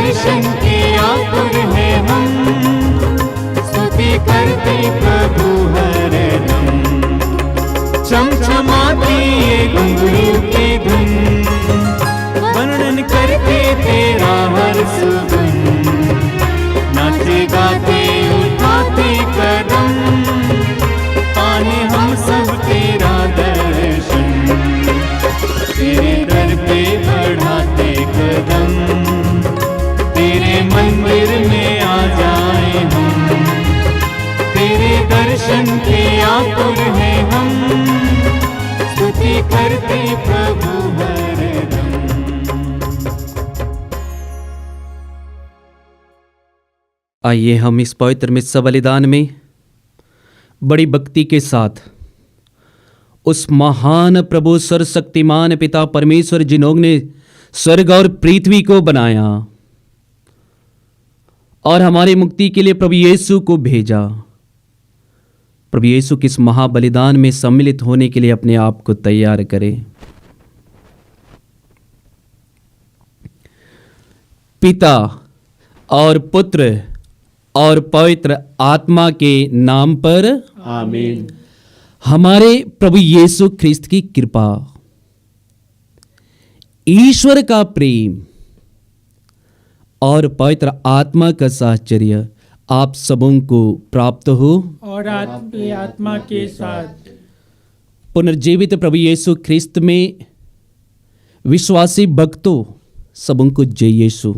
दर्शन के आतुर है हम, स्तुति करते प्रभु हरदम। चमचमाती ये घुंघरू की धुन, वर्णन करके तेरा हर सुगम। नाचे गाते उठाते कदम, पाने हम सब तेरा दर्शन। तेरे दर पे बढ़ाते कदम, तेरे मंदिर में आ जाए हम। तेरे दर्शन के आतुर है हम, स्तुति करते प्रभु हरदम। आइए हम इस पवित्र मिस्सा बलिदान में बड़ी भक्ति के साथ उस महान प्रभु सर्वशक्तिमान पिता परमेश्वर जिन्होंने स्वर्ग और पृथ्वी को बनाया और हमारी मुक्ति के लिए प्रभु यीशु को भेजा, प्रभु यीशु के इस महाबलिदान में सम्मिलित होने के लिए अपने आप को तैयार करें। पिता और पुत्र और पवित्र आत्मा के नाम पर आमीन। हमारे प्रभु यीशु ख्रिस्त की कृपा, ईश्वर का प्रेम और पवित्र आत्मा का साहचर्य आप सबों को प्राप्त हो और आपकी आत्मा के साथ। पुनर्जीवित प्रभु यीशु ख्रिस्त में विश्वासी भक्तों सबों को जय यीशु।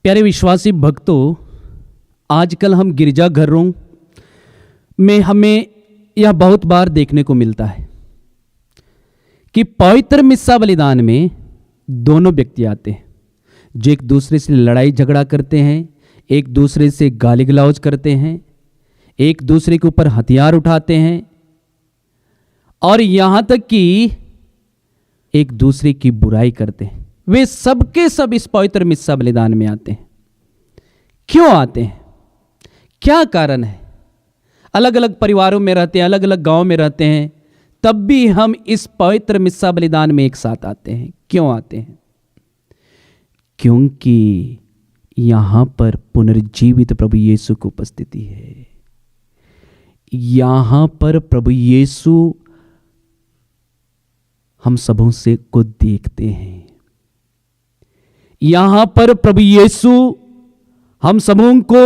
प्यारे विश्वासी भक्तों, आजकल हम गिरजाघरों में हमें यह बहुत बार देखने को मिलता है कि पवित्र मिस्सा बलिदान में दोनों व्यक्ति आते हैं जो एक दूसरे से लड़ाई झगड़ा करते हैं, एक दूसरे से गाली गलौज करते हैं, एक दूसरे के ऊपर हथियार उठाते हैं और यहाँ तक कि एक दूसरे की बुराई करते हैं। वे सबके सब इस पवित्र मिस्सा बलिदान में आते हैं। क्यों आते हैं? क्या कारण है? अलग अलग परिवारों में रहते हैं, अलग अलग गांव में रहते हैं, तब भी हम इस पवित्र मिस्सा बलिदान में एक साथ आते हैं। क्यों आते हैं? क्योंकि यहां पर पुनर्जीवित प्रभु यीशु की उपस्थिति है। यहां पर प्रभु यीशु हम सबों से को देखते हैं। यहां पर प्रभु यीशु हम सबों को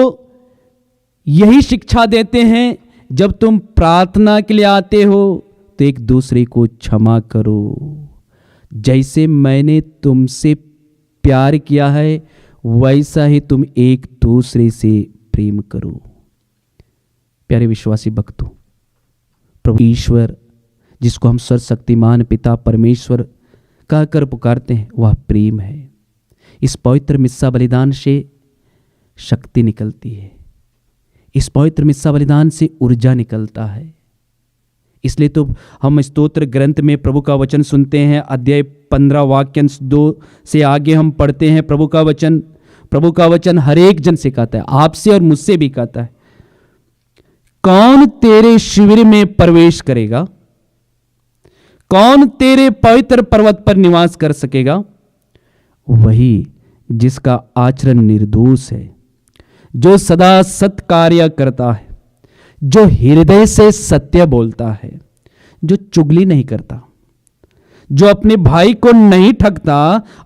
यही शिक्षा देते हैं, जब तुम प्रार्थना के लिए आते हो तो एक दूसरे को क्षमा करो, जैसे मैंने तुमसे प्यार किया है वैसा ही तुम एक दूसरे से प्रेम करो। प्यारे विश्वासी भक्तों, प्रभु ईश्वर जिसको हम सर्वशक्तिमान पिता परमेश्वर कहकर पुकारते हैं, वह प्रेम है। इस पवित्र मिस्सा बलिदान से शक्ति निकलती है, इस पवित्र मिस्सा बलिदान से ऊर्जा निकलता है। इसलिए तो हम स्तोत्र ग्रंथ में प्रभु का वचन सुनते हैं, अध्याय 15 वाक्य 2 से आगे हम पढ़ते हैं प्रभु का वचन हर एक जन से कहता है, आपसे और मुझसे भी कहता है, कौन तेरे शिविर में प्रवेश करेगा? कौन तेरे पवित्र पर्वत पर निवास कर सकेगा? वही जिसका आचरण निर्दोष है, जो सदा सत्य कार्य करता है, जो हृदय से सत्य बोलता है, जो चुगली नहीं करता, जो अपने भाई को नहीं ठगता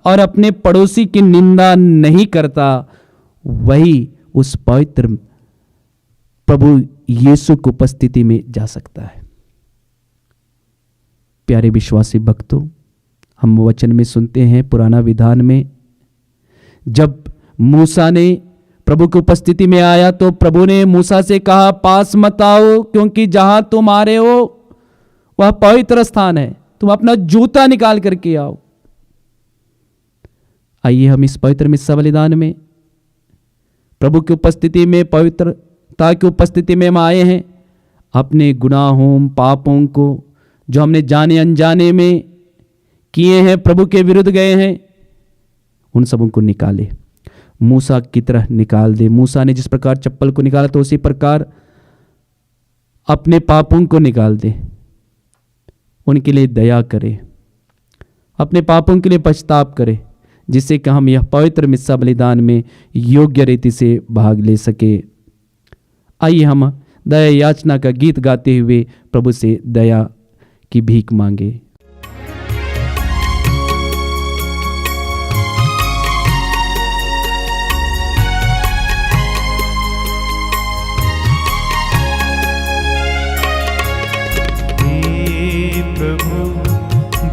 और अपने पड़ोसी की निंदा नहीं करता, वही उस पवित्र प्रभु यीशु की उपस्थिति में जा सकता है। प्यारे विश्वासी भक्तों, हम वचन में सुनते हैं पुराना विधान में, जब मूसा ने प्रभु की उपस्थिति में आया तो प्रभु ने मूसा से कहा, पास मत आओ, क्योंकि जहां तुम आ रहे हो वह पवित्र स्थान है, तुम अपना जूता निकाल करके आओ। आइए हम इस पवित्र मिस्सा बलिदान में प्रभु की उपस्थिति में, पवित्रता की उपस्थिति में हम आए हैं। अपने गुनाहों पापों को जो हमने जाने अनजाने में किए हैं, प्रभु के विरुद्ध गए हैं, उन सबों को निकाले, मूसा की तरह निकाल दे। मूसा ने जिस प्रकार चप्पल को निकाला तो उसी प्रकार अपने पापों को निकाल दे, उनके लिए दया करे, अपने पापों के लिए पछताप करे, जिससे कि हम यह पवित्र मिस्सा बलिदान में योग्य रीति से भाग ले सके। आइए हम दया याचना का गीत गाते हुए प्रभु से दया की भीख मांगे।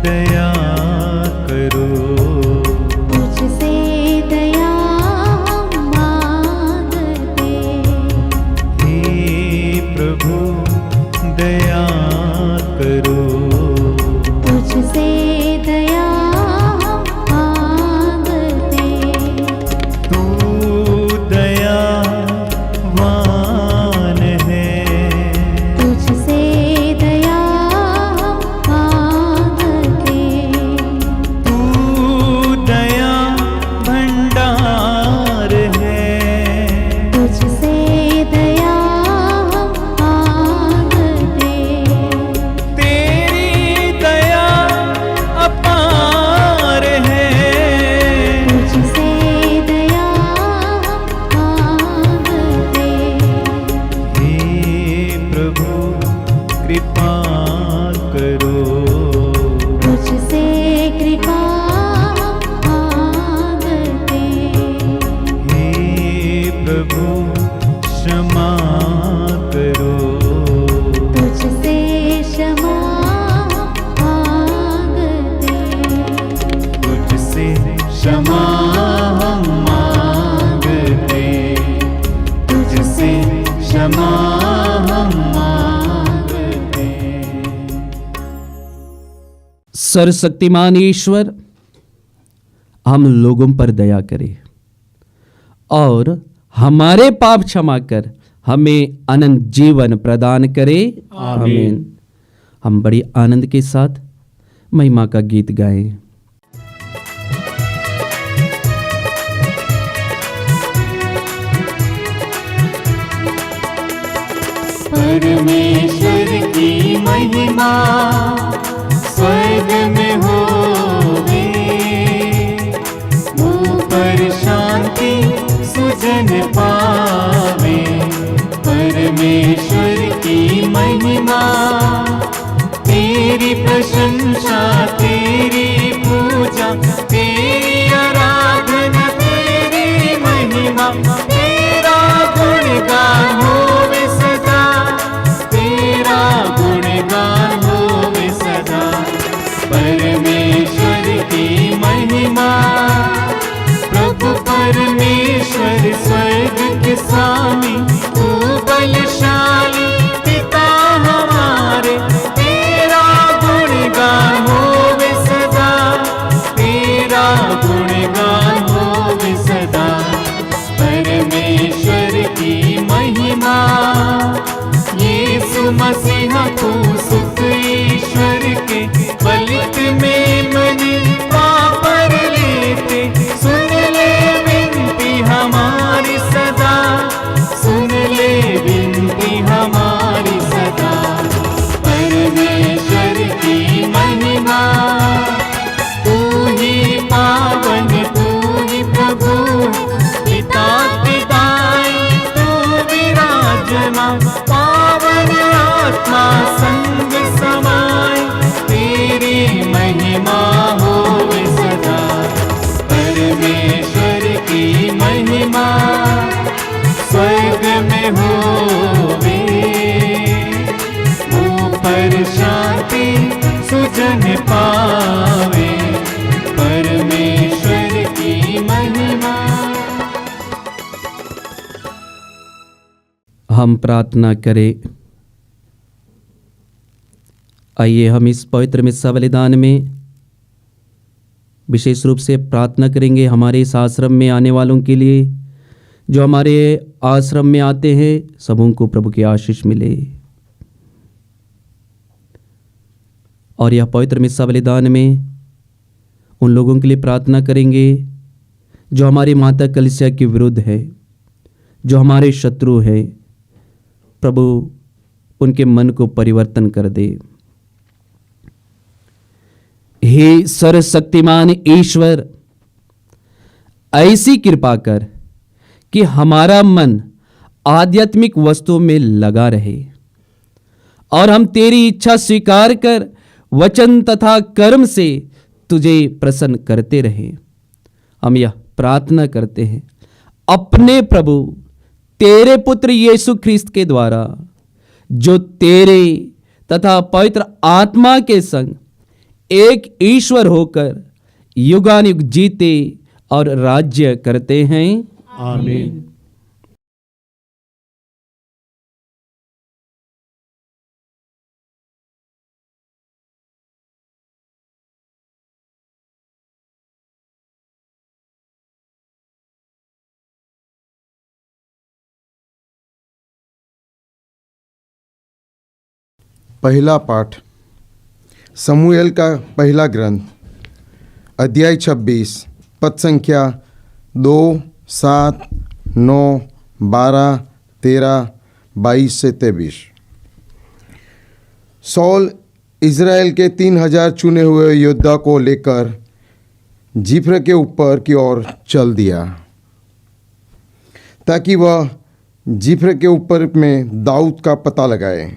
दया करो, मुझसे दया मांगते। हे प्रभु दया करो, मुझसे दया मांगते। तू दयावान है, तुझसे दया मांगते। तू दया भंडार है, तुझसे दया मांगते। तेरी दया अपार है, तुझसे दया मांगते। हे प्रभु कृपा करो, तुझसे कृपा मांगते। हे प्रभु क्षमा करो, तुझसे क्षमा मांगते। तुझसे क्षमा हम मांगते, तुझसे क्षमा हम मांगते। सर्वशक्तिमान ईश्वर हम लोगों पर दया करे और हमारे पाप क्षमा कर हमें अनंत जीवन प्रदान करे। आमीन। हम बड़ी आनंद के साथ महिमा का गीत गाएं। परमेश्वर की महिमा स्वर्ग में होवे, ऊपर शांति सुजन पावे। परमेश्वर की महिमा, तेरी प्रशंसा तेरी पूजा, तेरी आराधना तेरी महिमा, तेरा गुणगान होवे सदा, तेरा गुणगान होवे सदा। परमेश्वर की महिमा, प्रभु परमेश्वर स्वर्ग के स्वामी, तू बलशाली पिता हमारे, तेरा गुणगान होवे सदा, तेरा गुणगान होवे सदा। परमेश्वर की महिमा, यीशु मसीह तू सुत ईश्वर के, बलित में मन पापर लेते, सुन ले विनती हमारी सदा, सुन ले विनती हमारी सदा। परमेश्वर की महिमा, तू ही पावन तू ही प्रभु, पिता पिताई तू विराजमान, पावन आत्मा संग समाय, तेरी महिमा होवे सदा। परमेश्वर की महिमा स्वर्ग में होवे, ऊपर शांति सुजन पावे। परमेश्वर की महिमा। हम प्रार्थना करें। आइए हम इस पवित्र मिस्सा बलिदान में विशेष रूप से प्रार्थना करेंगे हमारे इस आश्रम में आने वालों के लिए। जो हमारे आश्रम में आते हैं सबों को प्रभु की आशीष मिले। और यह पवित्र मिस्सा बलिदान में उन लोगों के लिए प्रार्थना करेंगे जो हमारी माता कलीसिया के विरुद्ध है, जो हमारे शत्रु है। प्रभु उनके मन को परिवर्तन कर दे। हे सर्वशक्तिमान ईश्वर, ऐसी कृपा कर कि हमारा मन आध्यात्मिक वस्तुओं में लगा रहे और हम तेरी इच्छा स्वीकार कर वचन तथा कर्म से तुझे प्रसन्न करते रहें। हम यह प्रार्थना करते हैं अपने प्रभु तेरे पुत्र यीशु ख्रिस्त के द्वारा, जो तेरे तथा पवित्र आत्मा के संग एक ईश्वर होकर युगानुयुग जीते और राज्य करते हैं। आमीन। पहला पाठ समूएल का पहला ग्रंथ, अध्याय 26, पद संख्या 2, 7, 9, 12, 13, 22 से 23। सौल इज़राइल के 3000 चुने हुए योद्धा को लेकर जिफ्र के ऊपर की ओर चल दिया ताकि वह जिफ्र के ऊपर में दाऊद का पता लगाए।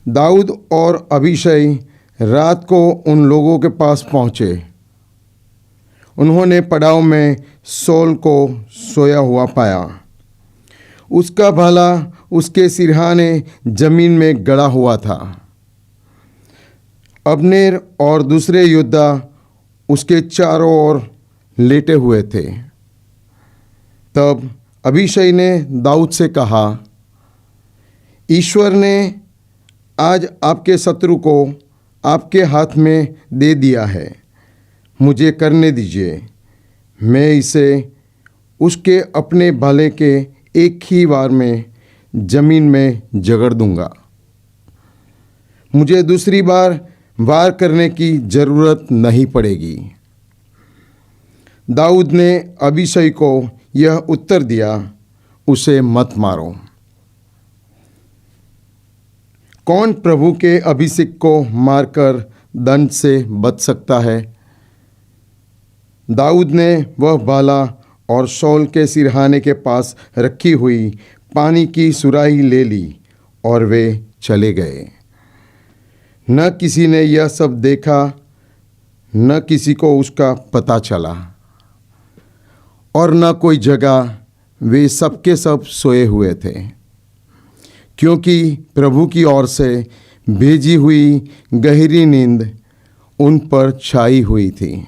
दाऊद और अबीशै रात को उन लोगों के पास पहुँचे। उन्होंने पड़ाव में सौल को सोया हुआ पाया। उसका भाला उसके सिरहाने जमीन में गड़ा हुआ था। अब्नेर और दूसरे योद्धा उसके चारों ओर लेटे हुए थे। तब अबीशै ने दाऊद से कहा, ईश्वर ने आज आपके शत्रु को आपके हाथ में दे दिया है। मुझे करने दीजिए, मैं इसे उसके अपने भाले के एक ही वार में जमीन में जगड़ दूंगा। मुझे दूसरी बार वार करने की ज़रूरत नहीं पड़ेगी। दाऊद ने अबीशै को यह उत्तर दिया, उसे मत मारो। कौन प्रभु के अभिषेक को मारकर दंड से बच सकता है? दाऊद ने वह भाला और सौल के सिरहाने के पास रखी हुई पानी की सुराही ले ली और वे चले गए। न किसी ने यह सब देखा, न किसी को उसका पता चला, और न कोई जगह। वे सबके सब सोए हुए थे, क्योंकि प्रभु की ओर से भेजी हुई गहरी नींद उन पर छाई हुई थी।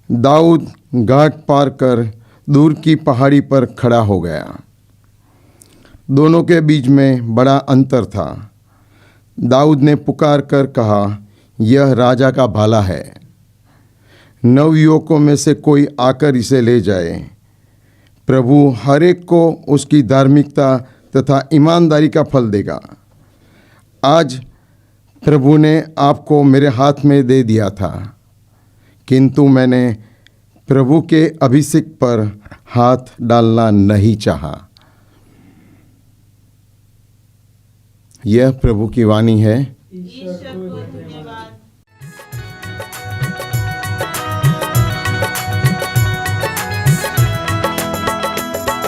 दाऊद घाट पार कर दूर की पहाड़ी पर खड़ा हो गया। दोनों के बीच में बड़ा अंतर था। दाऊद ने पुकार कर कहा, यह राजा का भाला है। नवयुवकों में से कोई आकर इसे ले जाए। प्रभु हर एक को उसकी धार्मिकता तथा ईमानदारी का फल देगा। आज प्रभु ने आपको मेरे हाथ में दे दिया था, किंतु मैंने प्रभु के अभिषेक पर हाथ डालना नहीं चाहा। यह प्रभु की वाणी है।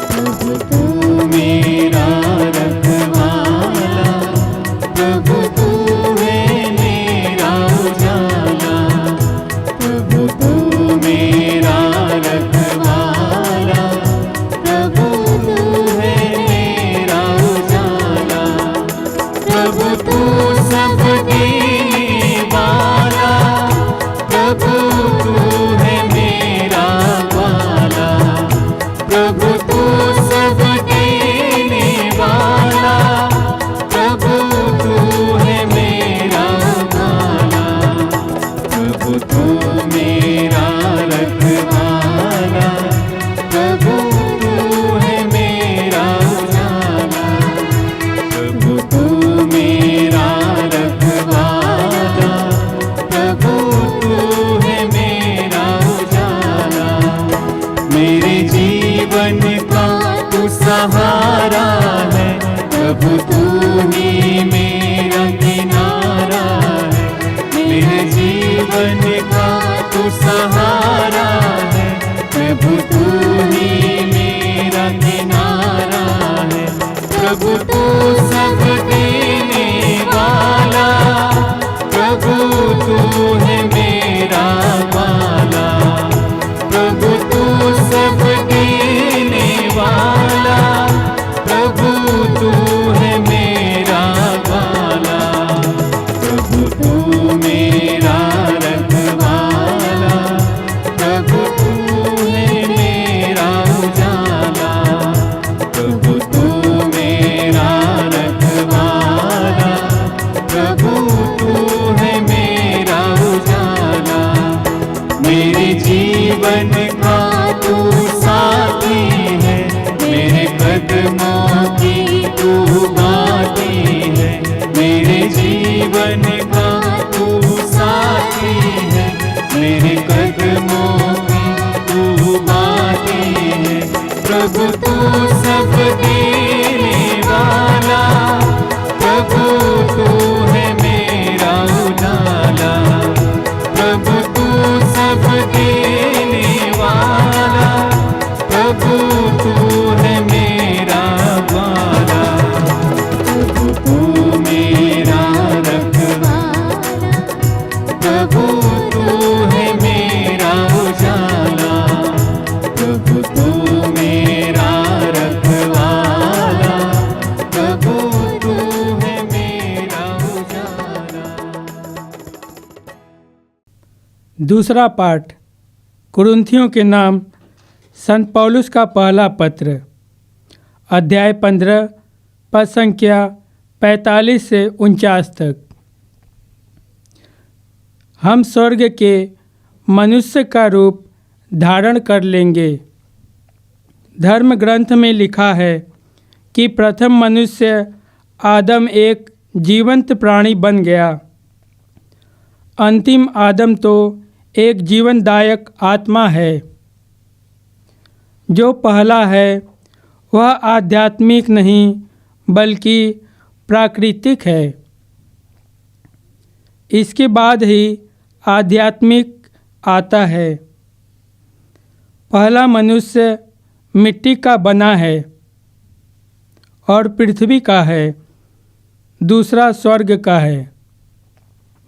प्रभु तू मेरा रखवाला, प्रभु तू है मेरा उजाला। प्रभु तू मेरा रखवाला, प्रभु तू है मेरा उजाला। प्रभु तू सब देने वाला, प्रभु तू है मेरा वाला। प्रभु तू सब देने वाला, प्रभु तू है मेरा वाला। प्रभु तू मेरा रखवाला, प्रभु तू है मेरा उजाला। प्रभु तू मेरा रखवाला, प्रभु तू है मेरा उजाला। मेरे जीवन का तू सहारा है, प्रभु तू ही मेरा किनारा है। मेरे जीवन का तू सहारा है, जीवन का तू साथी है, मेरे कदमों की तू बाती है, मेरे जीवन का तू साथी है, मेरे कदमों की तू बाती है। प्रभु तू सब देने वाला, प्रभु तू है मेरा उजाला, प्रभु तू सब देने वाला, प्रभु तू है मेरा वाला, प्रभु तू मेरा रखवाला, प्रभु तू है मेरा उजाला, प्रभु तू मेरा रखवाला, प्रभु तू है मेरा उजाला। दूसरा पाठ कुरिन्थियों के नाम संत पौलुस का पहला पत्र, अध्याय 15 पद संख्या 45 से 49 तक। हम स्वर्ग के मनुष्य का रूप धारण कर लेंगे। धर्म ग्रंथ में लिखा है कि प्रथम मनुष्य आदम एक जीवंत प्राणी बन गया। अंतिम आदम तो एक जीवनदायक आत्मा है। जो पहला है वह आध्यात्मिक नहीं बल्कि प्राकृतिक है। इसके बाद ही आध्यात्मिक आता है। पहला मनुष्य मिट्टी का बना है और पृथ्वी का है, दूसरा स्वर्ग का है।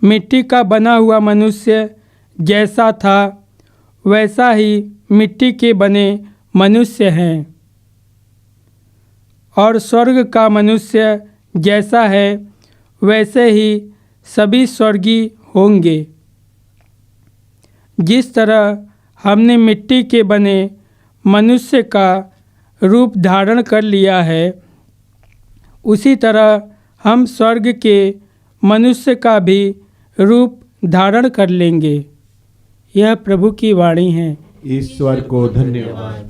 मिट्टी का बना हुआ मनुष्य जैसा था वैसा ही मिट्टी के बने मनुष्य हैं, और स्वर्ग का मनुष्य जैसा है वैसे ही सभी स्वर्गीय होंगे। जिस तरह हमने मिट्टी के बने मनुष्य का रूप धारण कर लिया है, उसी तरह हम स्वर्ग के मनुष्य का भी रूप धारण कर लेंगे। यह प्रभु की वाणी है। ईश्वर को धन्यवाद।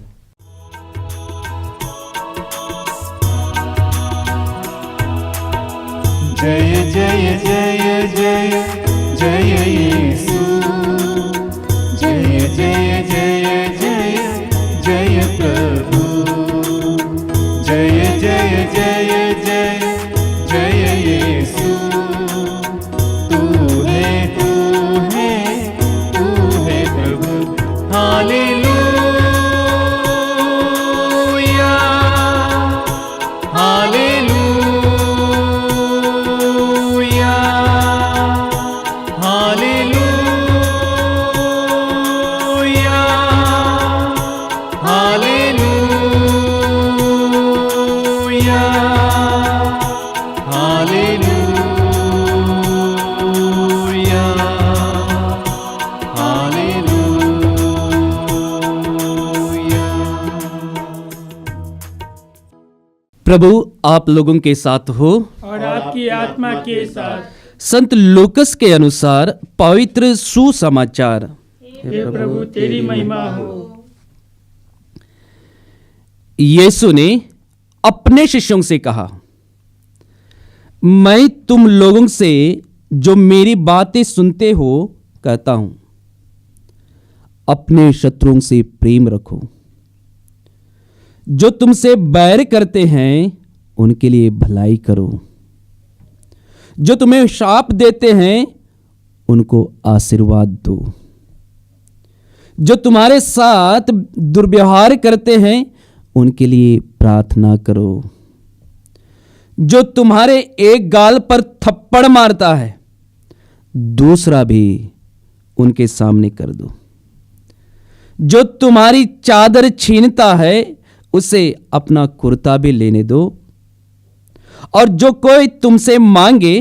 जय जय जय जय जय यीशु, जय जय जय जय जय प्रभु, जय जय जय जय जय यीशु। तू है प्रभु। Hallelujah hallelujah hallelujah hallelujah hallelujah hallelujah. प्रभु आप लोगों के साथ हो। और आपकी आत्मा के साथ। संत लूकस के अनुसार पवित्र सुसमाचार। हे प्रभु तेरी महिमा हो। यीशु ने अपने शिष्यों से कहा, मैं तुम लोगों से जो मेरी बातें सुनते हो कहता हूं, अपने शत्रुओं से प्रेम रखो, जो तुमसे बैर करते हैं उनके लिए भलाई करो, जो तुम्हें शाप देते हैं उनको आशीर्वाद दो, जो तुम्हारे साथ दुर्व्यवहार करते हैं उनके लिए प्रार्थना करो, जो तुम्हारे एक गाल पर थप्पड़ मारता है दूसरा भी उनके सामने कर दो, जो तुम्हारी चादर छीनता है उसे अपना कुर्ता भी लेने दो, और जो कोई तुमसे मांगे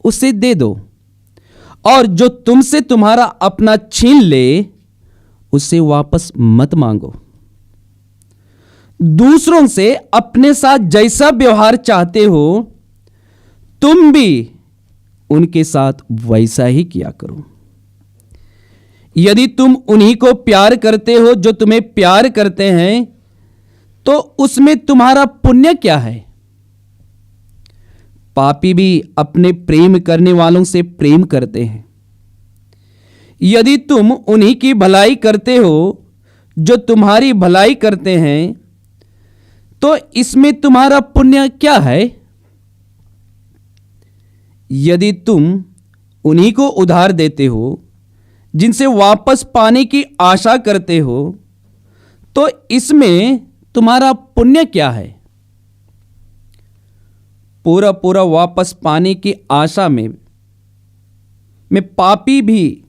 उसे दे दो, और जो तुमसे तुम्हारा अपना छीन ले उसे वापस मत मांगो। दूसरों से अपने साथ जैसा व्यवहार चाहते हो तुम भी उनके साथ वैसा ही किया करो। यदि तुम उन्हीं को प्यार करते हो जो तुम्हें प्यार करते हैं, तो उसमें तुम्हारा पुण्य क्या है? पापी भी अपने प्रेम करने वालों से प्रेम करते हैं। यदि तुम उन्हीं की भलाई करते हो जो तुम्हारी भलाई करते हैं, तो इसमें तुम्हारा पुण्य क्या है? यदि तुम उन्हीं को उधार देते हो जिनसे वापस पाने की आशा करते हो, तो इसमें तुम्हारा पुण्य क्या है? पूरा पूरा वापस पाने की आशा में पापी भी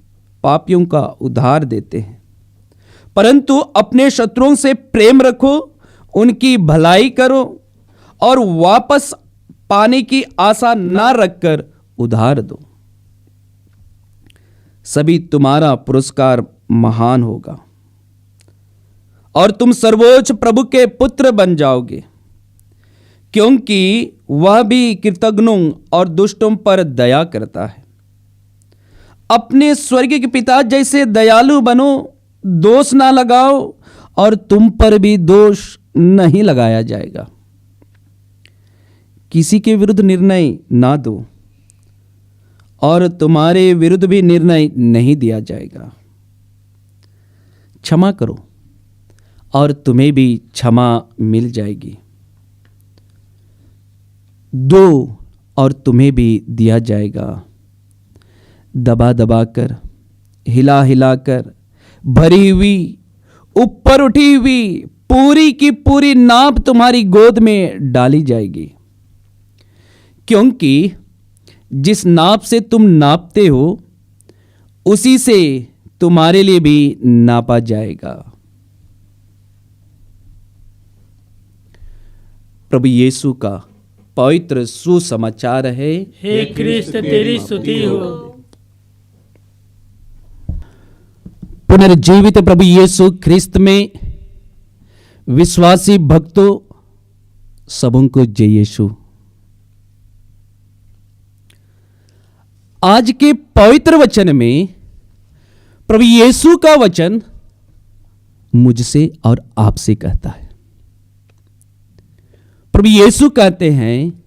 पापियों का उधार देते हैं। परंतु अपने शत्रुओं से प्रेम रखो, उनकी भलाई करो और वापस पाने की आशा ना रखकर उधार दो। सभी तुम्हारा पुरस्कार महान होगा और तुम सर्वोच्च प्रभु के पुत्र बन जाओगे, क्योंकि वह भी कृतज्ञों और दुष्टों पर दया करता है। अपने स्वर्गीय के पिता जैसे दयालु बनो, दोष ना लगाओ और तुम पर भी दोष नहीं लगाया जाएगा। किसी के विरुद्ध निर्णय ना दो और तुम्हारे विरुद्ध भी निर्णय नहीं दिया जाएगा। क्षमा करो और तुम्हें भी क्षमा मिल जाएगी। दो और तुम्हें भी दिया जाएगा। दबा दबा कर, हिला हिला कर भरी हुई, ऊपर उठी हुई पूरी की पूरी नाप तुम्हारी गोद में डाली जाएगी, क्योंकि जिस नाप से तुम नापते हो उसी से तुम्हारे लिए भी नापा जाएगा। प्रभु यीशु का पवित्र सुसमाचार है। हे क्रिस्त तेरी स्तुति हो। पुनर्जीवित प्रभु यीशु ख्रिस्त में विश्वासी भक्तों सबों को जय यीशु। आज के पवित्र वचन में प्रभु यीशु का वचन मुझसे और आपसे कहता है। प्रभु यीशु कहते हैं,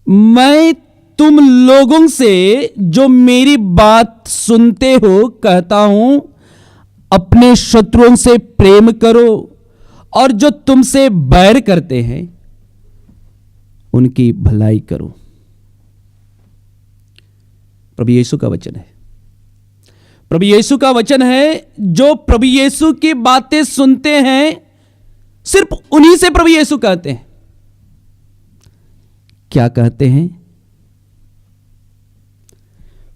मैं तुम लोगों से जो मेरी बात सुनते हो कहता हूं, अपने शत्रुओं से प्रेम करो और जो तुमसे बैर करते हैं उनकी भलाई करो। प्रभु यीशु का वचन है। प्रभु यीशु का वचन है। जो प्रभु यीशु की बातें सुनते हैं, सिर्फ उन्हीं से प्रभु यीशु कहते हैं। क्या कहते हैं?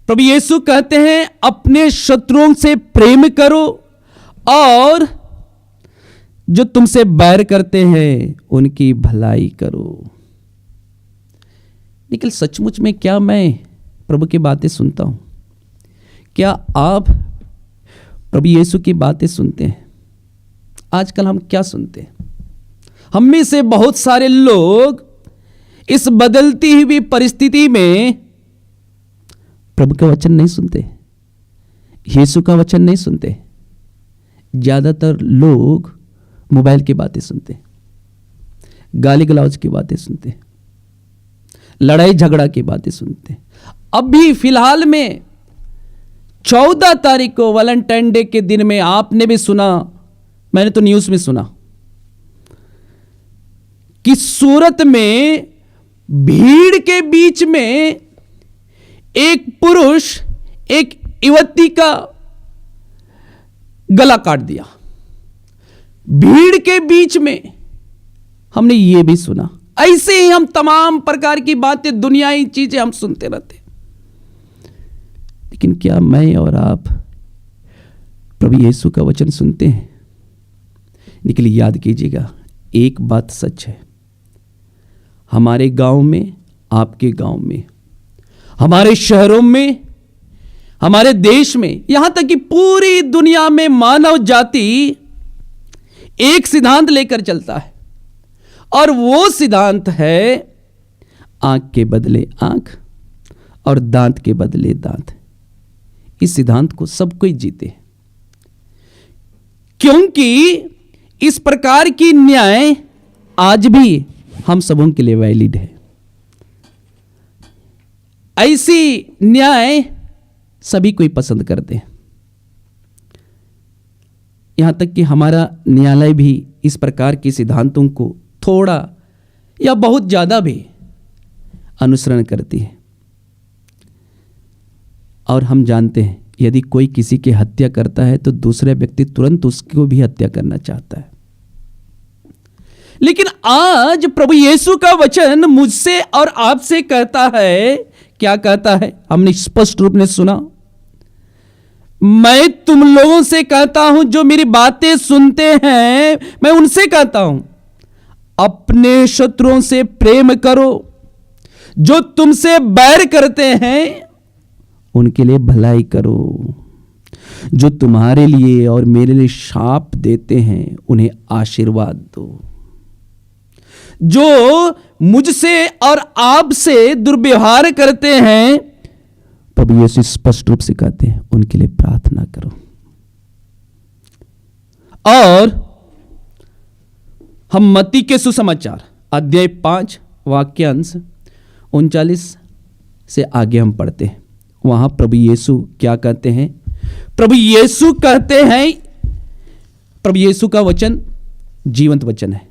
प्रभु यीशु कहते हैं, अपने शत्रुओं से प्रेम करो और जो तुमसे बैर करते हैं उनकी भलाई करो। लेकिन सचमुच में क्या मैं प्रभु की बातें सुनता हूं? क्या आप प्रभु यीशु की बातें सुनते हैं? आजकल हम क्या सुनते हैं? हम में से बहुत सारे लोग इस बदलती हुई परिस्थिति में प्रभु का वचन नहीं सुनते, यीशु का वचन नहीं सुनते। ज्यादातर लोग मोबाइल की बातें सुनते, गाली गलौज की बातें सुनते, लड़ाई झगड़ा की बातें सुनते। अभी फिलहाल में 14 तारीख को वैलेंटाइन डे के दिन में आपने भी सुना, मैंने तो न्यूज में सुना कि सूरत में भीड़ के बीच में एक पुरुष एक युवती का गला काट दिया। भीड़ के बीच में हमने ये भी सुना। ऐसे ही हम तमाम प्रकार की बातें, दुनियाई चीजें हम सुनते रहते। लेकिन क्या मैं और आप प्रभु यीशु का वचन सुनते हैं? लेकिन याद कीजिएगा, एक बात सच है, हमारे गांव में, आपके गांव में, हमारे शहरों में, हमारे देश में, यहां तक कि पूरी दुनिया में मानव जाति एक सिद्धांत लेकर चलता है, और वो सिद्धांत है आंख के बदले आंख और दांत के बदले दांत। इस सिद्धांत को सब कोई जीते हैं। क्योंकि इस प्रकार की न्याय आज भी हम सबों के लिए वैलिड है। ऐसी न्याय सभी कोई पसंद करते हैं। यहां तक कि हमारा न्यायालय भी इस प्रकार के सिद्धांतों को थोड़ा या बहुत ज्यादा भी अनुसरण करती है। और हम जानते हैं यदि कोई किसी की हत्या करता है तो दूसरे व्यक्ति तुरंत उसको भी हत्या करना चाहता है। लेकिन आज प्रभु यीशु का वचन मुझसे और आपसे कहता है, क्या कहता है? हमने स्पष्ट रूप में सुना, मैं तुम लोगों से कहता हूं जो मेरी बातें सुनते हैं, मैं उनसे कहता हूं अपने शत्रुओं से प्रेम करो, जो तुमसे बैर करते हैं उनके लिए भलाई करो, जो तुम्हारे लिए और मेरे लिए शाप देते हैं उन्हें आशीर्वाद दो, जो मुझसे और आपसे दुर्व्यवहार करते हैं, प्रभु यीशु स्पष्ट रूप से कहते हैं उनके लिए प्रार्थना करो। और हम मत्ती के सुसमाचार अध्याय 5 वाक्यांश 39 से आगे हम पढ़ते हैं। वहां प्रभु यीशु क्या कहते हैं? प्रभु यीशु कहते हैं, प्रभु यीशु का वचन जीवंत वचन है,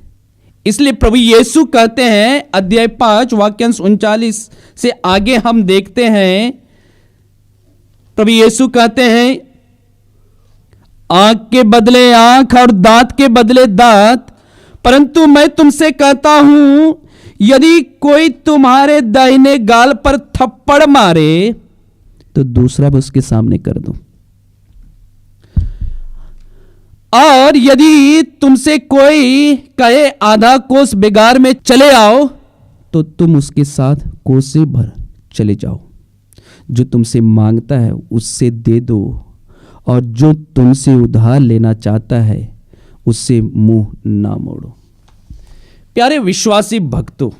इसलिए प्रभु यीशु कहते हैं अध्याय 5 वाक्यांश 39 से आगे हम देखते हैं। प्रभु यीशु कहते हैं आंख के बदले आंख और दांत के बदले दांत, परंतु मैं तुमसे कहता हूं यदि कोई तुम्हारे दाहिने गाल पर थप्पड़ मारे तो दूसरा भी उसके सामने कर दो, और यदि तुमसे कोई कहे आधा कोस बिगार में चले आओ तो तुम उसके साथ कोसे भर चले जाओ। जो तुमसे मांगता है उससे दे दो, और जो तुमसे उधार लेना चाहता है उससे मुंह ना मोड़ो। प्यारे विश्वासी भक्तों,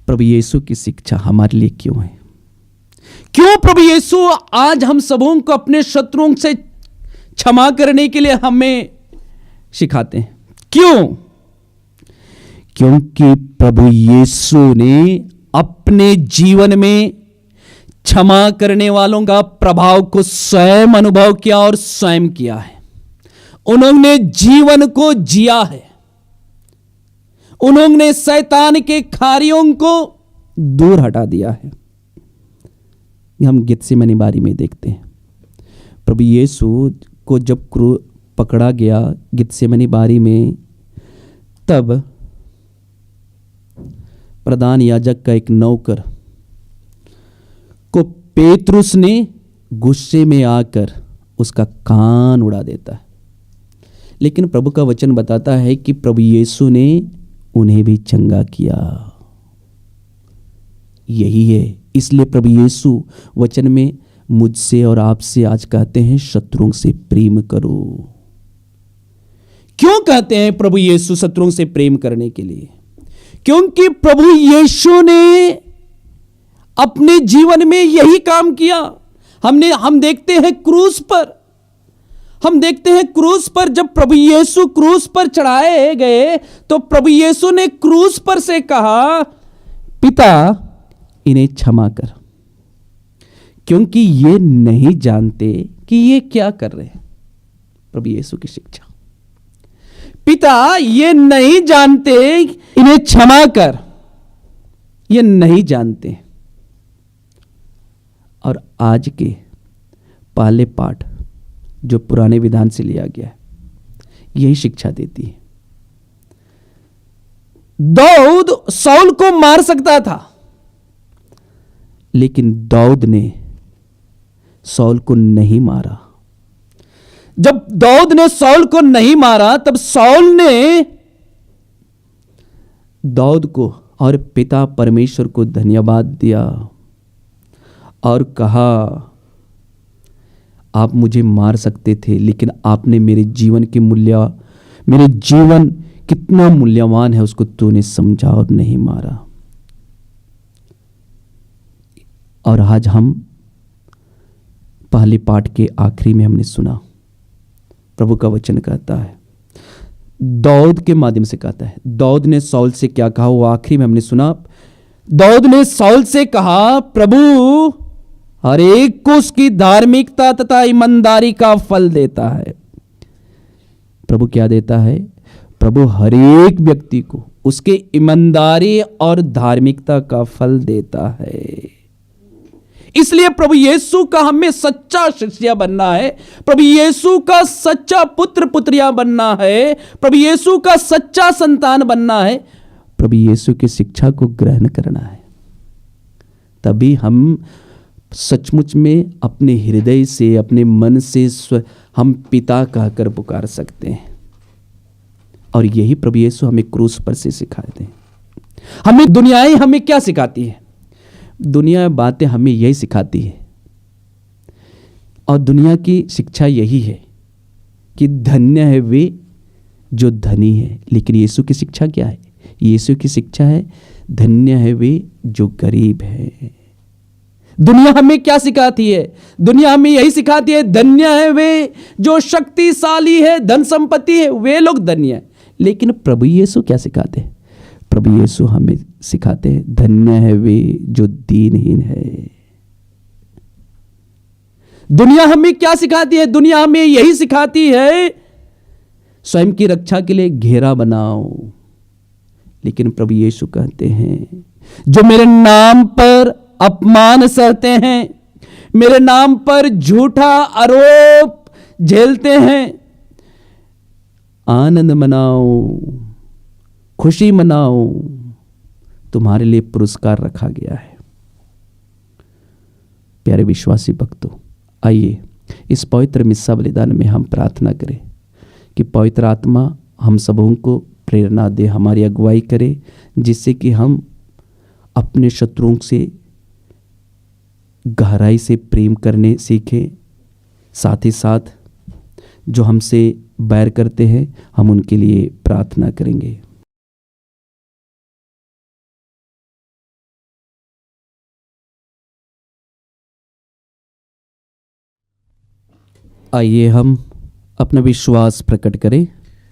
प्रभु यीशु की शिक्षा हमारे लिए क्यों है? क्यों प्रभु यीशु आज हम सबों को अपने शत्रुओं से क्षमा करने के लिए हमें सिखाते हैं? क्यों? क्योंकि प्रभु यीशु ने अपने जीवन में क्षमा करने वालों का प्रभाव को स्वयं अनुभव किया और स्वयं किया है। उन्होंने जीवन को जिया है, उन्होंने शैतान के कार्यों को दूर हटा दिया है। हम गेत्सेमनी बारी में देखते हैं, प्रभु यीशु को जब पकड़ा गया गेत्सेमनी बारी में, तब प्रधान याजक का एक नौकर को पेतरुस ने गुस्से में आकर उसका कान उड़ा देता है। लेकिन प्रभु का वचन बताता है कि प्रभु यीशु ने उन्हें भी चंगा किया। यही है, इसलिए प्रभु यीशु वचन में मुझसे और आपसे आज कहते हैं शत्रुओं से प्रेम करो। क्यों कहते हैं प्रभु यीशु शत्रुओं से प्रेम करने के लिए? क्योंकि प्रभु यीशु ने अपने जीवन में यही काम किया। हम देखते हैं क्रूस पर, जब प्रभु यीशु क्रूस पर चढ़ाए गए तो प्रभु यीशु ने क्रूस पर से कहा, पिता इन्हें क्षमा कर, क्योंकि ये नहीं जानते कि ये क्या कर रहे हैं। प्रभु यीशु की शिक्षा, पिता ये नहीं जानते, इन्हें क्षमा कर, ये नहीं जानते। और आज के पहले पाठ जो पुराने विधान से लिया गया है, यही शिक्षा देती है। दाऊद शाऊल को मार सकता था, लेकिन दाऊद ने शाऊल को नहीं मारा। जब दाऊद ने शाऊल को नहीं मारा, तब शाऊल ने दाऊद को और पिता परमेश्वर को धन्यवाद दिया और कहा, आप मुझे मार सकते थे, लेकिन आपने मेरे जीवन कितना मूल्यवान है उसको तूने समझा और नहीं मारा। और आज हम पहले पाठ के आखिरी में हमने सुना, प्रभु का वचन कहता है, दाऊद के माध्यम से कहता है। दाऊद ने साउल से क्या कहा वो आखिरी में हमने सुना। दाऊद ने साउल से कहा, प्रभु हर एक को उसकी धार्मिकता तथा ईमानदारी का फल देता है। प्रभु क्या देता है? प्रभु हर एक व्यक्ति को उसके ईमानदारी और धार्मिकता का फल देता है। इसलिए प्रभु यीशु का हमें सच्चा शिष्य बनना है, प्रभु यीशु का सच्चा पुत्र पुत्रियां बनना है, प्रभु यीशु का सच्चा संतान बनना है, प्रभु यीशु की शिक्षा को ग्रहण करना है। तभी हम सचमुच में अपने हृदय से, अपने मन से हम पिता कहकर पुकार सकते हैं। और यही प्रभु यीशु हमें क्रूस पर से सिखाते हैं। हमें दुनियाएं हमें क्या सिखाती है? दुनिया बातें हमें यही सिखाती है, और दुनिया की शिक्षा यही है कि धन्य है वे जो धनी है। लेकिन यीशु की शिक्षा क्या है? यीशु की शिक्षा है धन्य है वे जो गरीब है। दुनिया हमें क्या सिखाती है? दुनिया हमें यही सिखाती है धन्य है वे जो शक्तिशाली है, धन संपत्ति है, वे लोग धन्य है। लेकिन प्रभु यीशु क्या सिखाते हैं? प्रभु यीशु हमें सिखाते हैं धन्य है वे जो दीनहीन है। दुनिया हमें क्या सिखाती है? दुनिया हमें यही सिखाती है स्वयं की रक्षा के लिए घेरा बनाओ। लेकिन प्रभु यीशु कहते हैं जो मेरे नाम पर अपमान सहते हैं, मेरे नाम पर झूठा आरोप झेलते हैं, आनंद मनाओ, खुशी मनाओ, तुम्हारे लिए पुरस्कार रखा गया है। प्यारे विश्वासी भक्तों, आइए इस पवित्र मिस्सा बलिदान में हम प्रार्थना करें कि पवित्र आत्मा हम सबों को प्रेरणा दे, हमारी अगुवाई करे, जिससे कि हम अपने शत्रुओं से गहराई से प्रेम करने सीखें। साथ ही साथ जो हमसे बैर करते हैं हम उनके लिए प्रार्थना करेंगे। आइए हम अपना विश्वास प्रकट करें।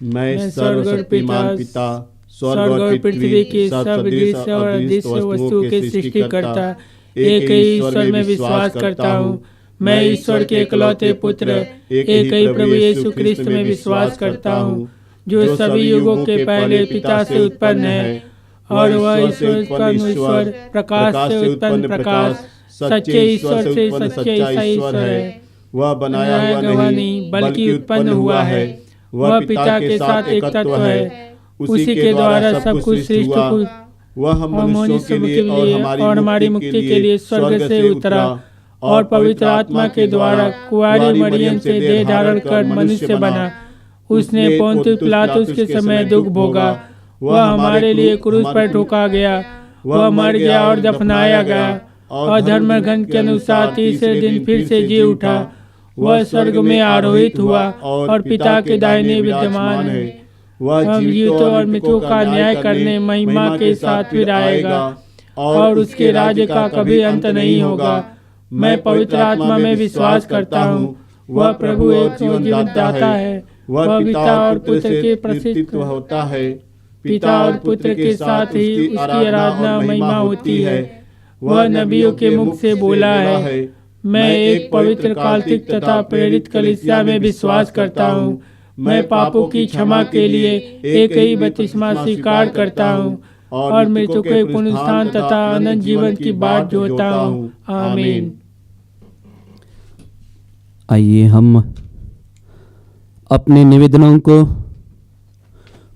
मैं सर्वशक्तिमान पिता, स्वर्ग और पृथ्वी के सब दृश्य और अदृश्य वस्तुओं के सृष्टिकर्ता एक ही ईश्वर में विश्वास करता हूँ। मैं ईश्वर के इकलौते पुत्र एक ही प्रभु यीशु ख्रिस्त में विश्वास करता हूँ, जो सभी युगों के पहले पिता से उत्पन्न है, और वह ईश्वर प्रकाश से उत्पन्न प्रकाश, सच्चे ईश्वर से सच्चे ईश्वर है। वह बनाया हुआ नहीं बल्कि उत्पन्न हुआ है। वह पिता के साथ एक तत्व है, उसी के द्वारा सब कुछ सृष्टि हुआ। वह हम मनुष्यों के लिए और हमारी मुक्ति के लिए स्वर्ग से उतरा, और पवित्र आत्मा के द्वारा कुंवारी मरियम से देह धारण कर मनुष्य बना। उसने पोंतियुस पिलातुस के समय दुख भोगा, वह हमारे लिए क्रूस पर ठोका गया, वह मर गया और दफनाया गया, और धर्मग्रंथ के अनुसार तीसरे दिन फिर से जी उठा। वह स्वर्ग में आरोहित हुआ और पिता के दाहिने विद्यमान है। वह जीवितों और मृतों का न्याय करने महिमा के साथ फिर आएगा, और उसके राज्य का कभी अंत नहीं होगा। मैं पवित्र आत्मा में विश्वास करता हूँ, वह प्रभु एक जीवन दाता है। वह पिता और पुत्र के प्रसिद्ध होता है, पिता और पुत्र के साथ ही उसकी आराधना महिमा होती है। वह नबियों के मुख से बोला है। मैं एक पवित्र काल्पनिक तथा प्रेरित कलीसिया में विश्वास करता हूँ। मैं पापों की क्षमा के लिए एक ही बपतिस्मा स्वीकार करता हूँ, और मृतकों के पुनरुत्थान तथा अनंत जीवन की बाट जोहता हूँ। आमीन। आइए हम अपने निवेदनों को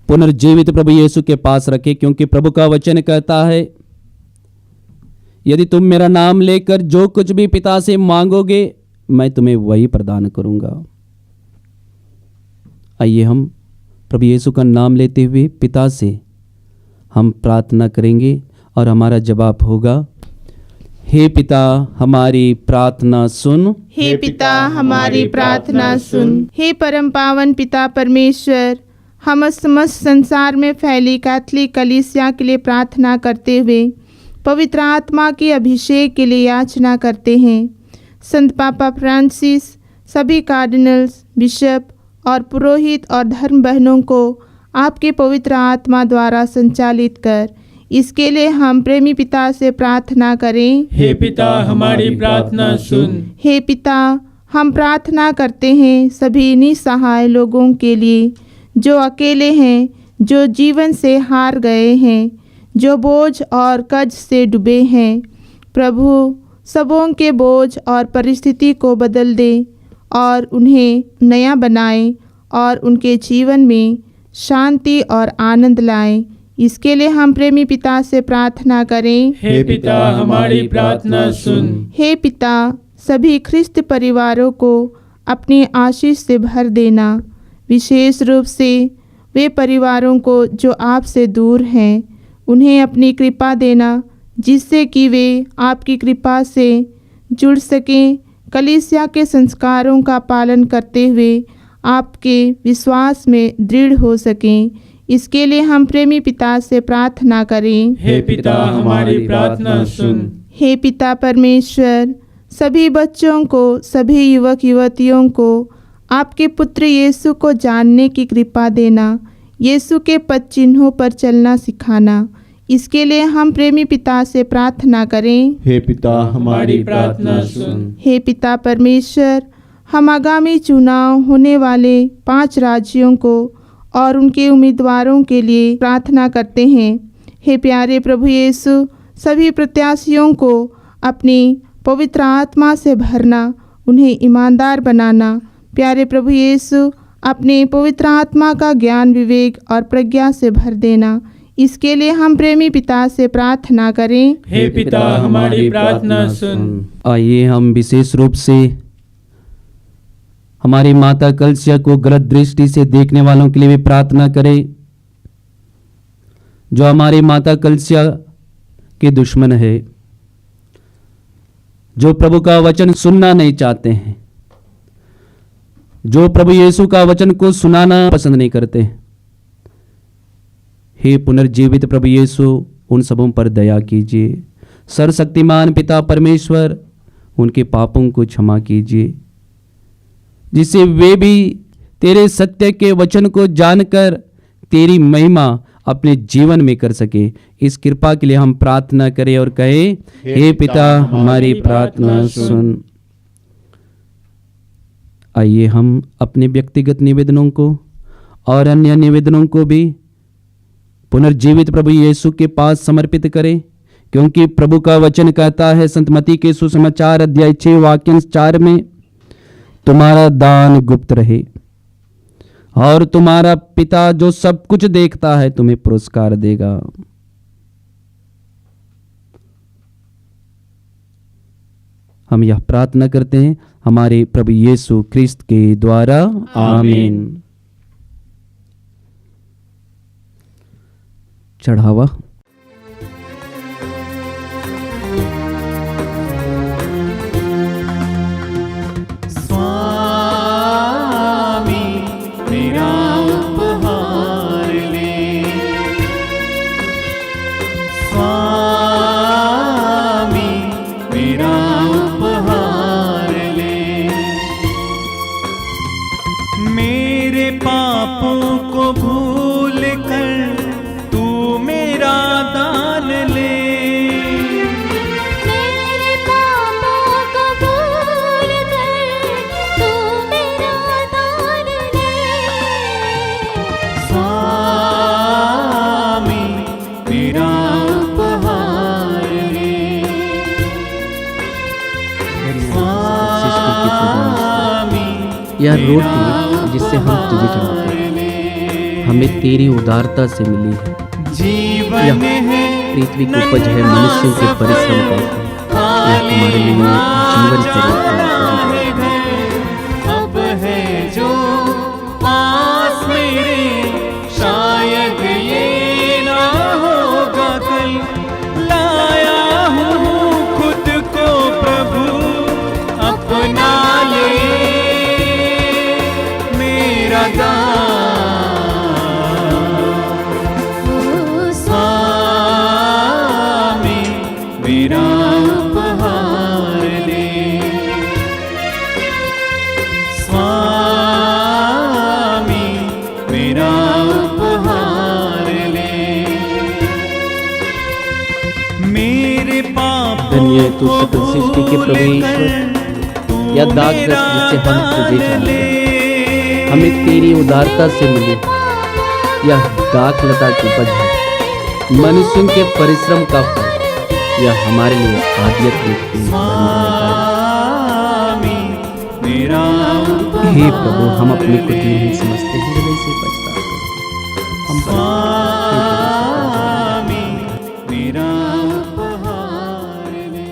पुनर्जीवित प्रभु यीशु के पास रखें, क्योंकि प्रभु का वचन कहता है यदि तुम मेरा नाम लेकर जो कुछ भी पिता से मांगोगे मैं तुम्हें वही प्रदान करूंगा। आइए हम प्रभु यीशु का नाम लेते हुए पिता से हम प्रार्थना करेंगे, और हमारा जवाब होगा, हे पिता हमारी प्रार्थना सुन। हे पिता हमारी प्रार्थना सुन। हे परम पावन पिता परमेश्वर, हम समस्त संसार में फैली कैथोलिक कलीसिया के लिए प्रार्थना करते हुए पवित्र आत्मा के अभिषेक के लिए याचना करते हैं। संत पापा फ्रांसिस, सभी कार्डिनल्स, बिशप और पुरोहित और धर्म बहनों को आपके पवित्र आत्मा द्वारा संचालित कर। इसके लिए हम प्रेमी पिता से प्रार्थना करें। हे पिता, हमारी प्रार्थना सुन। हे पिता, हम प्रार्थना करते हैं सभी निसहाय लोगों के लिए जो अकेले हैं, जो जीवन से हार गए हैं, जो बोझ और कर्ज से डूबे हैं। प्रभु, सबों के बोझ और परिस्थिति को बदल दे और उन्हें नया बनाए और उनके जीवन में शांति और आनंद लाएं। इसके लिए हम प्रेमी पिता से प्रार्थना करें। हे पिता, हमारी प्रार्थना सुन। हे पिता, सभी ख्रिस्त परिवारों को अपनी आशीष से भर देना, विशेष रूप से वे परिवारों को जो आपसे दूर हैं, उन्हें अपनी कृपा देना, जिससे कि वे आपकी कृपा से जुड़ सकें, कलीसिया के संस्कारों का पालन करते हुए आपके विश्वास में दृढ़ हो सकें। इसके लिए हम प्रेमी पिता से प्रार्थना करें। हे पिता, हमारी प्रार्थना सुन। हे पिता परमेश्वर, सभी बच्चों को, सभी युवक युवतियों को आपके पुत्र यीशु को जानने की कृपा देना, यीशु के पद चिन्हों पर चलना सिखाना। इसके लिए हम प्रेमी पिता से प्रार्थना करें। हे पिता, हमारी प्रार्थना सुन। हे पिता परमेश्वर, हम आगामी चुनाव होने वाले 5 राज्यों को और उनके उम्मीदवारों के लिए प्रार्थना करते हैं। हे प्यारे प्रभु यीशु, सभी प्रत्याशियों को अपनी पवित्र आत्मा से भरना, उन्हें ईमानदार बनाना। प्यारे प्रभु यीशु, अपने पवित्र आत्मा का ज्ञान, विवेक और प्रज्ञा से भर देना। इसके लिए हम प्रेमी पिता से प्रार्थना करें। हे पिता, हमारी प्रार्थना सुन। आइए हम विशेष रूप से हमारी माता कलसिया को गलत दृष्टि से देखने वालों के लिए भी प्रार्थना करें, जो हमारी माता कलसिया के दुश्मन है, जो प्रभु का वचन सुनना नहीं चाहते हैं, जो प्रभु यीशु का वचन को सुनाना पसंद नहीं करते। हे पुनर्जीवित प्रभु यीशु, उन सबों पर दया कीजिए। सर्वशक्तिमान पिता परमेश्वर, उनके पापों को क्षमा कीजिए, जिससे वे भी तेरे सत्य के वचन को जानकर तेरी महिमा अपने जीवन में कर सके। इस कृपा के लिए हम प्रार्थना करें और कहें, हे पिता, हमारी प्रार्थना सुन। आइए हम अपने व्यक्तिगत निवेदनों को और अन्य निवेदनों को भी पुनर्जीवित प्रभु यीशु के पास समर्पित करें, क्योंकि प्रभु का वचन कहता है संत मत्ती के सुसमाचार अध्याय 6 वाक्य 4 में, तुम्हारा दान गुप्त रहे और तुम्हारा पिता जो सब कुछ देखता है तुम्हें पुरस्कार देगा। हम यह प्रार्थना करते हैं हमारे प्रभु यीशु क्रिस्त के द्वारा, आमीन। चढ़ावा। स्वामी मेरा उपहार ले, स्वामी मेरा उपहार ले, मेरे पापों को भूल कर तू मेरा दान ले, मेरे पापों को भूल कर तू मेरा दान ले, स्वामी मेरा उपहार ले, स्वामी यह रोटी जिससे हम तुझे चढ़ाते हैं हमें तेरी उदारता से मिली है। जीवन यह है पृथ्वी की उपज है मनुष्यों के परिश्रम का फल। यह तुम्हारे लिए जीवन के रूप में अब है जो पास मेरे, शायद ये ना होगा कल, लाया हूँ खुद को प्रभु अपना ले, मेरा दान स्वामी मेरा उपहार ले, मेरा उपहार ले। मेरे पापों धन्य है तू को सकल सृष्टि के प्रभु ईश्वर, भूलकर या तू दाग मेरा जिससे हम तुझे दान जानते ले। हमें तेरी उदारता से मिले यह दाखलता की उपज है, मनुष्यों के परिश्रम का फल, यह हमारे लिए आध्यात्मिक धन्य है। स्वामी मेरा हे प्रभु, हम अपने को दीनहीन समझते हैं, हृदय से पछतावा करते हैं। हम स्वामी मेरा उपहार ले।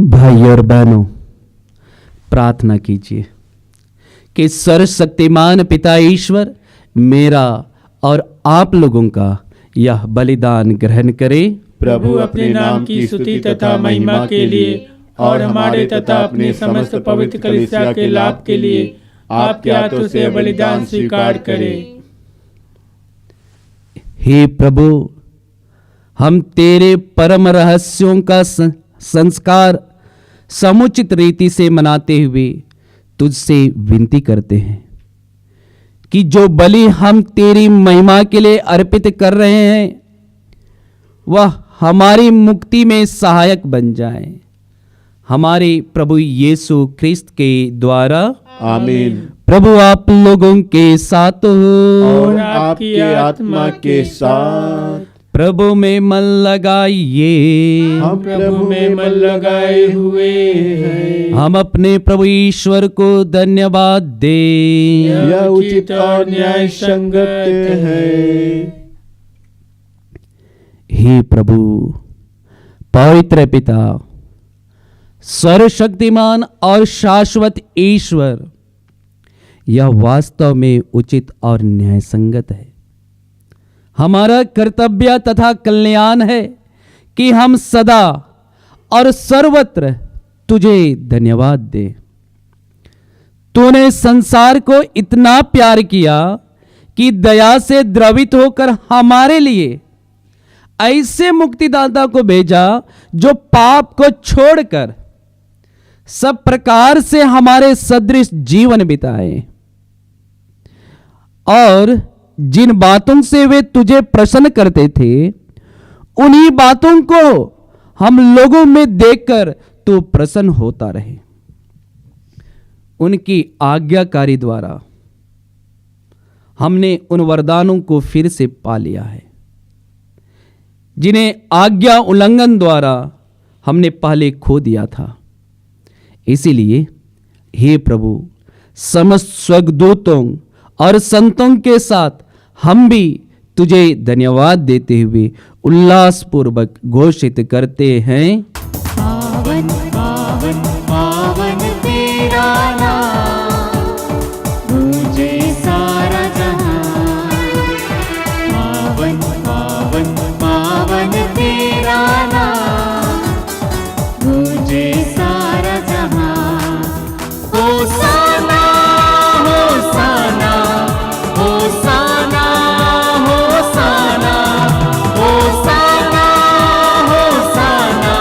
भाई और बहनों, प्रार्थना कीजिए कि सर्वशक्तिमान पिता ईश्वर मेरा और आप लोगों का यह बलिदान ग्रहण करे। प्रभु अपने नाम की स्तुति तथा महिमा के लिए और हमारे तथा अपने समस्त पवित्र कलीसिया के लाभ के लिए आपके हाथों से बलिदान स्वीकार करे। हे प्रभु, हम तेरे परम रहस्यों का संस्कार समुचित रीति से मनाते हुए तुझसे विनती करते हैं कि जो बलि हम तेरी महिमा के लिए अर्पित कर रहे हैं वह हमारी मुक्ति में सहायक बन जाए। हमारे प्रभु यीशु ख्रिस्त के द्वारा आमीन। प्रभु आप लोगों के साथ हो और आपकी आत्मा के साथ। प्रभु में मन लगाइए, हम प्रभु में मन लगाए हुए हैं। हम अपने प्रभु ईश्वर को धन्यवाद दें। यह उचित और न्याय संगत है। हे प्रभु पवित्र पिता, सर्वशक्तिमान और शाश्वत ईश्वर, यह वास्तव में उचित और न्याय संगत है। हमारा कर्तव्य तथा कल्याण है कि हम सदा और सर्वत्र तुझे धन्यवाद दें। तूने संसार को इतना प्यार किया कि दया से द्रवित होकर हमारे लिए ऐसे मुक्तिदाता को भेजा जो पाप को छोड़कर सब प्रकार से हमारे सदृश जीवन बिताए और जिन बातों से वे तुझे प्रसन्न करते थे उन्हीं बातों को हम लोगों में देखकर तू प्रसन्न होता रहे। उनकी आज्ञाकारी द्वारा हमने उन वरदानों को फिर से पा लिया है जिन्हें आज्ञा उल्लंघन द्वारा हमने पहले खो दिया था। इसीलिए हे प्रभु, समस्त स्वर्गदूतों और संतों के साथ हम भी तुझे धन्यवाद देते हुए उल्लासपूर्वक घोषित करते हैं। पावन पावन पावन तेरा नाम, गूंजे सारा जहां। पावन पावन पावन तेरा नाम, गूंजे सारा जहां। होसाना होसाना होसाना होसाना होसाना होसाना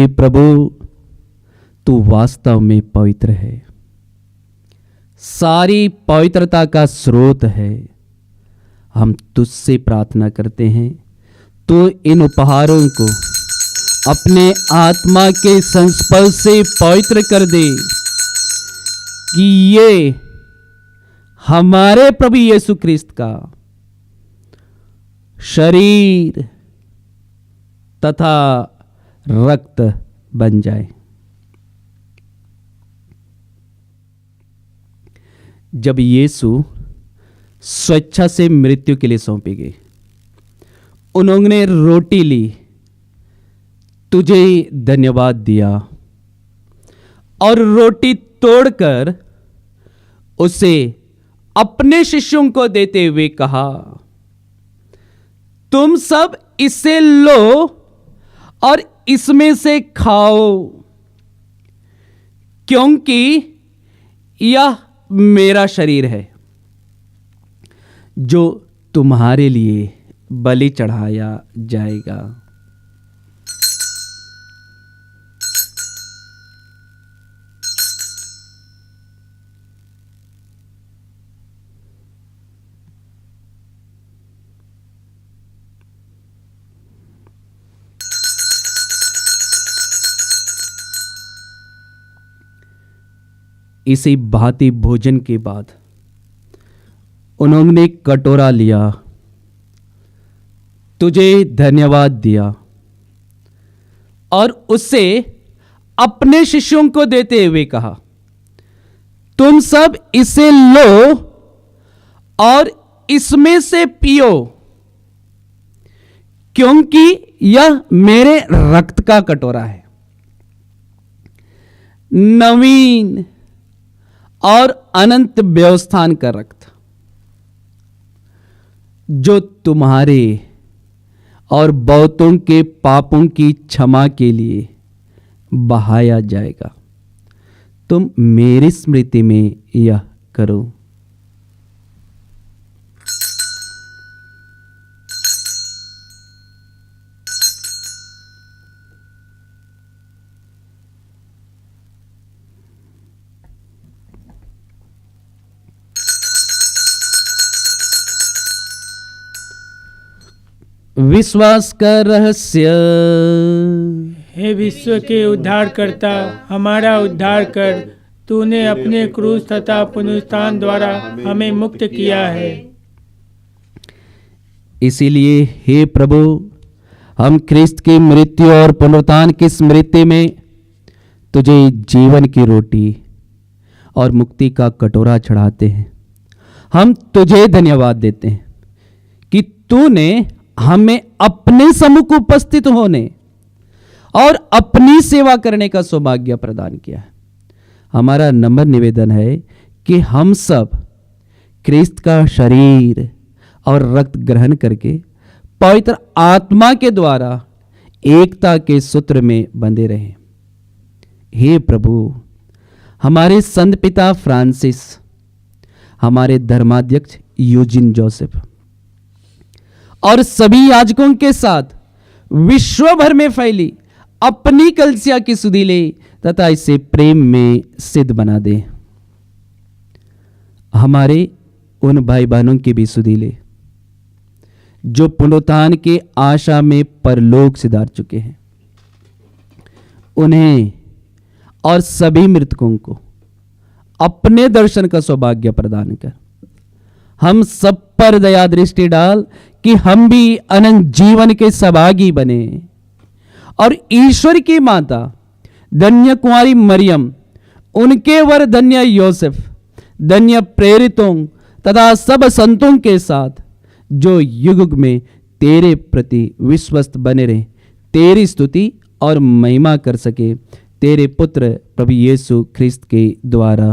हे प्रभु, तू वास्तव में पवित्र है, सारी पवित्रता का स्रोत है। हम तुझसे प्रार्थना करते हैं, तो इन उपहारों को अपने आत्मा के संस्पर्श से पवित्र कर दे, कि ये हमारे प्रभु यीशु ख्रिस्त का शरीर तथा रक्त बन जाए। जब यीशु स्वेच्छा से मृत्यु के लिए सौंपे गए, उन्होंने रोटी ली, तुझे धन्यवाद दिया और रोटी तोड़कर उसे अपने शिष्यों को देते हुए कहा, तुम सब इसे लो और इसमें से खाओ, क्योंकि यह मेरा शरीर है जो तुम्हारे लिए बलि चढ़ाया जाएगा। इसी भांति भोजन के बाद उन्होंने कटोरा लिया, तुझे धन्यवाद दिया और उसे अपने शिष्यों को देते हुए कहा, तुम सब इसे लो और इसमें से पियो, क्योंकि यह मेरे रक्त का कटोरा है, नवीन और अनंत व्यवस्थान का रक्त, जो तुम्हारे और बहुतों के पापों की क्षमा के लिए बहाया जाएगा। तुम मेरी स्मृति में यह करो। विश्वास का रहस्य। हे विश्व के उद्धारकर्ता, हमारा उद्धार कर। तूने अपने क्रूस तथा पुनरुत्थान द्वारा हमें मुक्त किया है। इसीलिए हे प्रभु, हम ख्रिस्त की मृत्यु और पुनरुत्थान की स्मृति में तुझे जीवन की रोटी और मुक्ति का कटोरा चढ़ाते हैं। हम तुझे धन्यवाद देते हैं कि तूने हमें अपने सम्मुख उपस्थित होने और अपनी सेवा करने का सौभाग्य प्रदान किया है। हमारा नम्र निवेदन है कि हम सब ख्रिस्त का शरीर और रक्त ग्रहण करके पवित्र आत्मा के द्वारा एकता के सूत्र में बंधे रहें। हे प्रभु, हमारे संत पिता फ्रांसिस, हमारे धर्माध्यक्ष यूजिन जोसेफ और सभी याजकों के साथ विश्व भर में फैली अपनी कलीसिया की सुधि ले तथा इसे प्रेम में सिद्ध बना दे। हमारे उन भाई बहनों की भी सुधि ले जो पुनरुत्थान के आशा में परलोक सिधार चुके हैं। उन्हें और सभी मृतकों को अपने दर्शन का सौभाग्य प्रदान कर। हम सब पर दया दृष्टि डाल कि हम भी अनंत जीवन के सहभागी बने और ईश्वर की माता धन्य कुंवारी मरियम, उनके वर धन्य योसेफ, धन्य प्रेरितों तथा सब संतों के साथ जो युग युग में तेरे प्रति विश्वस्त बने रहे, तेरी स्तुति और महिमा कर सके, तेरे पुत्र प्रभु यीशु ख्रिस्त के द्वारा।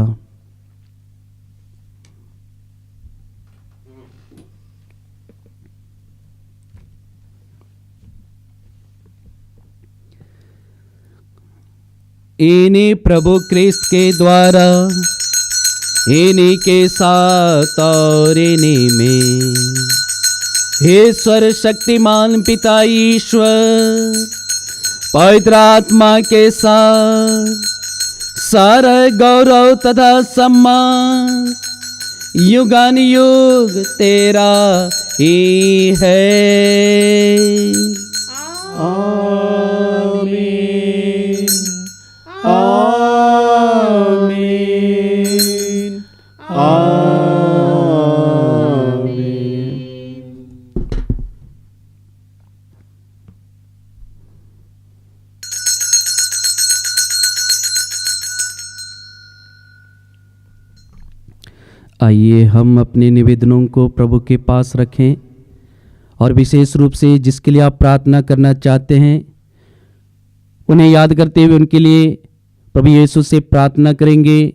इन्हीं प्रभु ख्रिस्त के द्वारा, इन्हीं के साथ और इन्हीं में, हे स्वर शक्तिमान पिता ईश्वर, पवित्र आत्मा के साथ सारा गौरव तथा सम्मान युगानुयुग तेरा ही है। आमीन आमीन आमीन। आइए हम अपने निवेदनों को प्रभु के पास रखें और विशेष रूप से जिसके लिए आप प्रार्थना करना चाहते हैं उन्हें याद करते हुए उनके लिए प्रभु यीशु से प्रार्थना करेंगे।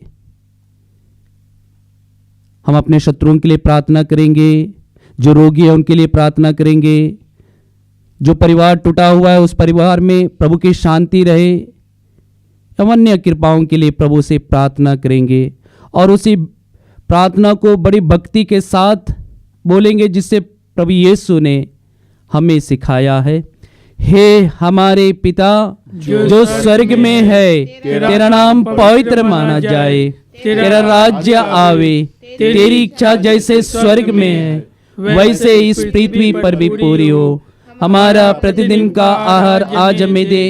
हम अपने शत्रुओं के लिए प्रार्थना करेंगे, जो रोगी है उनके लिए प्रार्थना करेंगे, जो परिवार टूटा हुआ है उस परिवार में प्रभु की शांति रहे, हम अन्य कृपाओं के लिए प्रभु से प्रार्थना करेंगे और उसी प्रार्थना को बड़ी भक्ति के साथ बोलेंगे जिससे प्रभु यीशु ने हमें सिखाया है। हे हमारे पिता जो स्वर्ग में है, तेरा नाम पवित्र माना जाए, तेरा राज्य आवे, तेरी इच्छा जैसे स्वर्ग में है वैसे इस पृथ्वी पर भी पूरी हो। हमारा प्रतिदिन का आहार आज हमें दे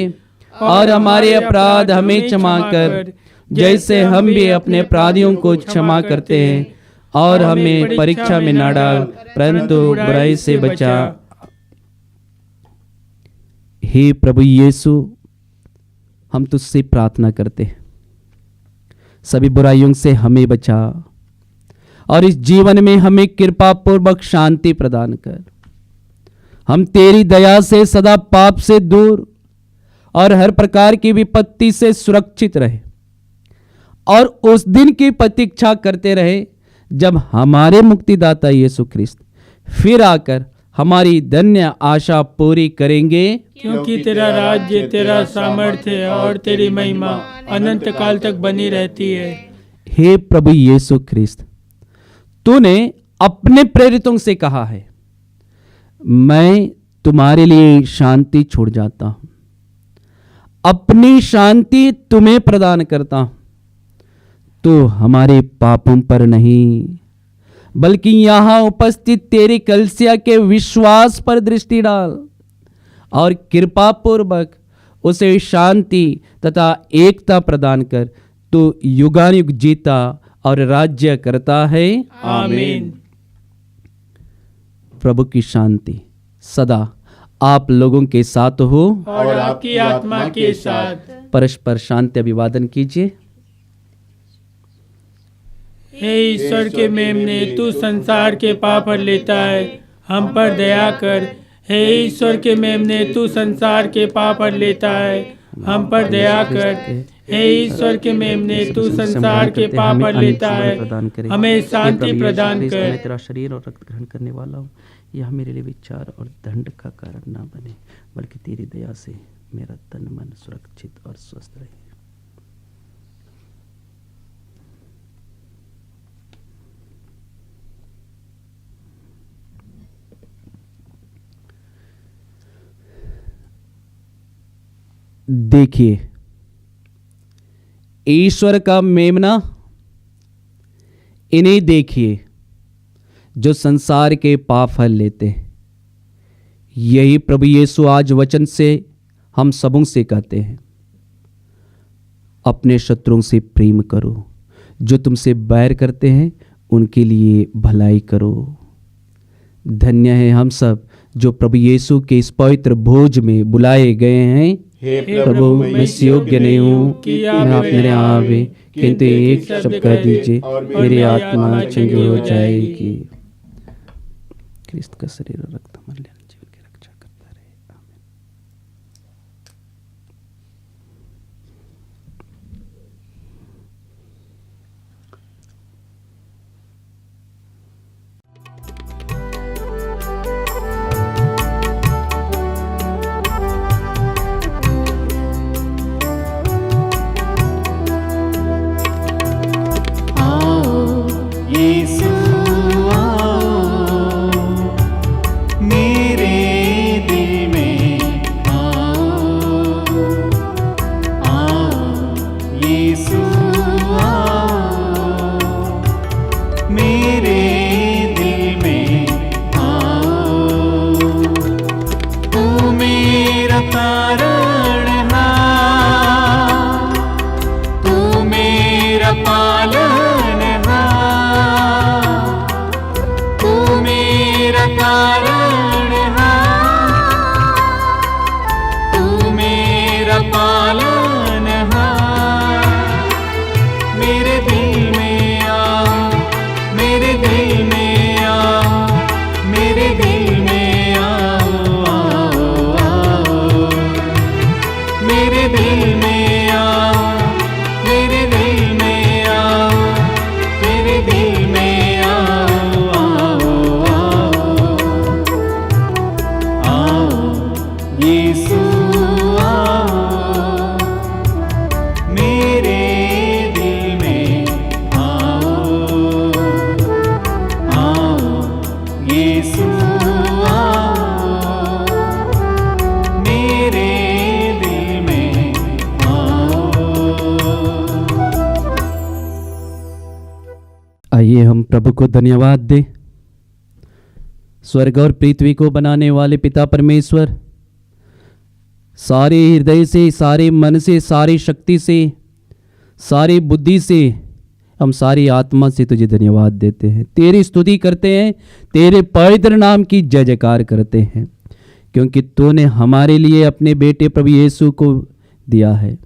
और हमारे अपराध हमें क्षमा कर जैसे हम भी अपने अपराधियों को क्षमा करते हैं, और हमें परीक्षा में न डाल परंतु बुराई से बचा। हे प्रभु यीशु, हम तुझसे प्रार्थना करते हैं सभी बुराइयों से हमें बचा और इस जीवन में हमें कृपा पूर्वक शांति प्रदान कर। हम तेरी दया से सदा पाप से दूर और हर प्रकार की विपत्ति से सुरक्षित रहे और उस दिन की प्रतीक्षा करते रहे जब हमारे मुक्तिदाता यीशु ख्रिस्त फिर आकर हमारी धन्य आशा पूरी करेंगे। क्योंकि तेरा राज्य, तेरा सामर्थ्य और तेरी महिमा अनंत काल तक बनी रहती है। हे प्रभु यीशु ख्रिस्त, तूने अपने प्रेरितों से कहा है, मैं तुम्हारे लिए शांति छोड़ जाता हूं, अपनी शांति तुम्हें प्रदान करता हूं। तो हमारे पापों पर नहीं बल्कि यहाँ उपस्थित तेरी कलीसिया के विश्वास पर दृष्टि डाल और कृपा पूर्वक उसे शांति तथा एकता प्रदान कर। तो युगानुयुग जीता और राज्य करता है। आमीन। प्रभु की शांति सदा आप लोगों के साथ हो और आपकी आत्मा के साथ। परस्पर शांति अभिवादन कीजिए। हे ईश्वर के मेमने, तू संसार के पाप हर लेता है, हम पर दया कर। हे ईश्वर के मेमने, तू संसार के पाप हर लेता है, हम पर दया कर। हे ईश्वर के मेमने, तू संसार के पाप हर लेता है, हमें शांति प्रदान कर। मैं तेरा शरीर और रक्त ग्रहण करने वाला हूँ, यह मेरे लिए विचार और दंड का कारण ना बने, बल्कि तेरी दया से मेरा तन मन सुरक्षित और स्वस्थ रहे। देखिए, ईश्वर का मेमना, इन्हें देखिए जो संसार के पाप हल लेते हैं। यही प्रभु यीशु आज वचन से हम सबों से कहते हैं, अपने शत्रुओं से प्रेम करो, जो तुमसे बैर करते हैं उनके लिए भलाई करो। धन्य है हम सब जो प्रभु यीशु के इस पवित्र भोज में बुलाए गए हैं। हे प्रभु, मैं योग्य नहीं हूँ कि आप मेरे यहाँ आवे, किंतु एक शब्द कह दीजिए, मेरी आत्मा चंगी हो जाएगी। ख्रिस्त का शरीर और रक्त हमारे लिए जीवन की रक्षा करता रहे। आमीन। यीशु आओ, मेरे मेरे दिल में आओ, तू मेरा तारणहार, तू मेरा पालनहार, तू मेरा तारणहार, तू मेरा पालनहार। मेरे दिल में आओ, मेरे दिल में आओ, मेरे दिल में आओ, आओ, आओ। मेरे दिल में आओ, मेरे दिल में आओ, मेरे दिल में आओ, आओ, आओ, आओ यीशु आओ, मेरे दिल में आओ, आओ यीशु आओ, मेरे दिल में आओ। आइए हम प्रभु को धन्यवाद दें। स्वर्ग और पृथ्वी को बनाने वाले पिता परमेश्वर, सारे हृदय से, सारे मन से, सारी शक्ति से, सारी बुद्धि से, हम सारी आत्मा से तुझे धन्यवाद देते हैं, तेरी स्तुति करते हैं, तेरे पवित्र नाम की जय जयकार करते हैं, क्योंकि तूने हमारे लिए अपने बेटे प्रभु यीशु को दिया है।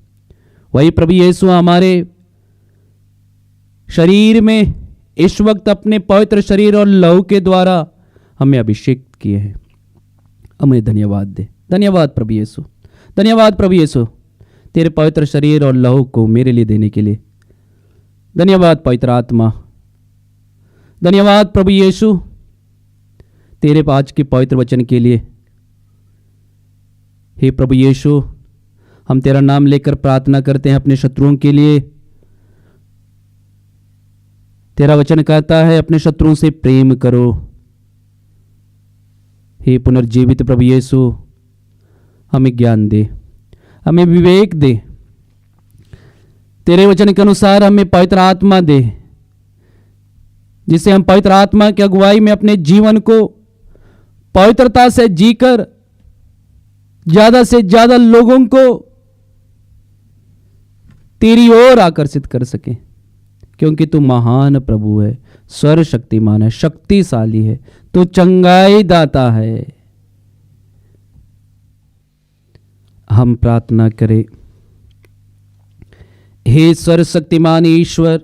वही प्रभु यीशु हमारे शरीर में इस वक्त अपने पवित्र शरीर और लहू के द्वारा हमें अभिषेक किए हैं। हमें धन्यवाद दे। धन्यवाद प्रभु यीशु, धन्यवाद प्रभु यीशु, तेरे पवित्र शरीर और लहू को मेरे लिए देने के लिए। धन्यवाद पवित्र आत्मा, धन्यवाद प्रभु यीशु तेरे आज के पवित्र वचन के लिए। हे प्रभु यीशु, हम तेरा नाम लेकर प्रार्थना करते हैं अपने शत्रुओं के लिए। तेरा वचन कहता है अपने शत्रुओं से प्रेम करो। हे पुनर्जीवित प्रभु यीशु, हमें ज्ञान दे, हमें विवेक दे, तेरे वचन के अनुसार हमें पवित्र आत्मा दे, जिससे हम पवित्र आत्मा की अगुवाई में अपने जीवन को पवित्रता से जीकर ज्यादा से ज्यादा लोगों को तेरी ओर आकर्षित कर सके, क्योंकि तू महान प्रभु है, सर्वशक्तिमान है, शक्तिशाली है, तू चंगाई दाता है। हम प्रार्थना करें। हे सर्वशक्तिमान ईश्वर,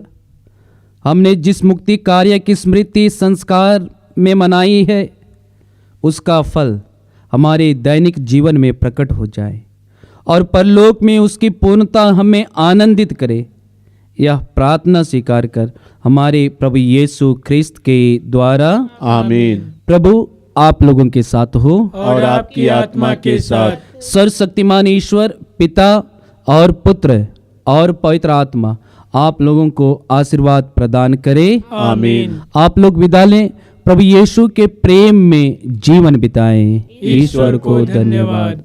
हमने जिस मुक्ति कार्य की स्मृति संस्कार में मनाई है, उसका फल हमारे दैनिक जीवन में प्रकट हो जाए और परलोक में उसकी पूर्णता हमें आनंदित करे। यह प्रार्थना स्वीकार कर हमारे प्रभु यीशु ख्रिस्त के द्वारा आमीन। प्रभु आप लोगों के साथ हो और आपकी आत्मा के साथ। सर्वशक्तिमान ईश्वर पिता और पुत्र और पवित्र आत्मा आप लोगों को आशीर्वाद प्रदान करे। आमीन। आप लोग विदा लें, प्रभु यीशु के प्रेम में जीवन बिताएं। ईश्वर को धन्यवाद।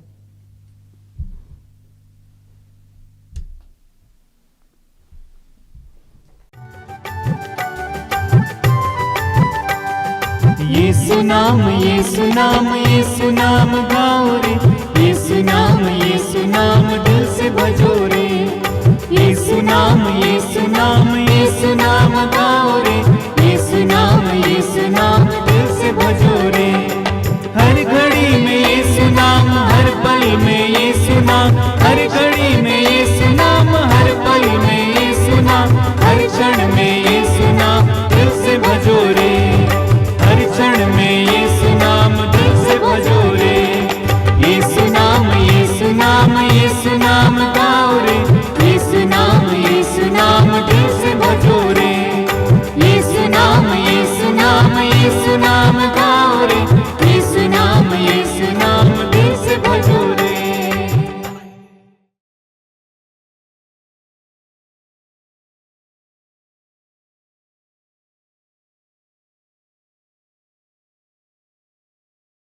यीशु नाम, यीशु नाम, यीशु नाम गाओ रे, यीशु नाम, यीशु नाम दिल से भजो रे। यीशु नाम, यीशु नाम, यीशु नाम गाओ रे, यीशु नाम, यीशु नाम दिल से भजो रे। हर घड़ी में यीशु नाम, हर पल में यीशु नाम, हर घड़ी में यीशु नाम, हर पल में यीशु नाम, हर क्षण में यीशु नाम दिल से भजो रे। हर क्षण में यीशु नाम दिल से भजो रे। यीशु नाम, यीशु नाम, यीशु नाम गाओ रे, यीशु नाम, यीशु नाम दिल से भजो रे। यीशु नाम, यीशु नाम, यीशु नाम गाओ रे, यीशु नाम, यीशु नाम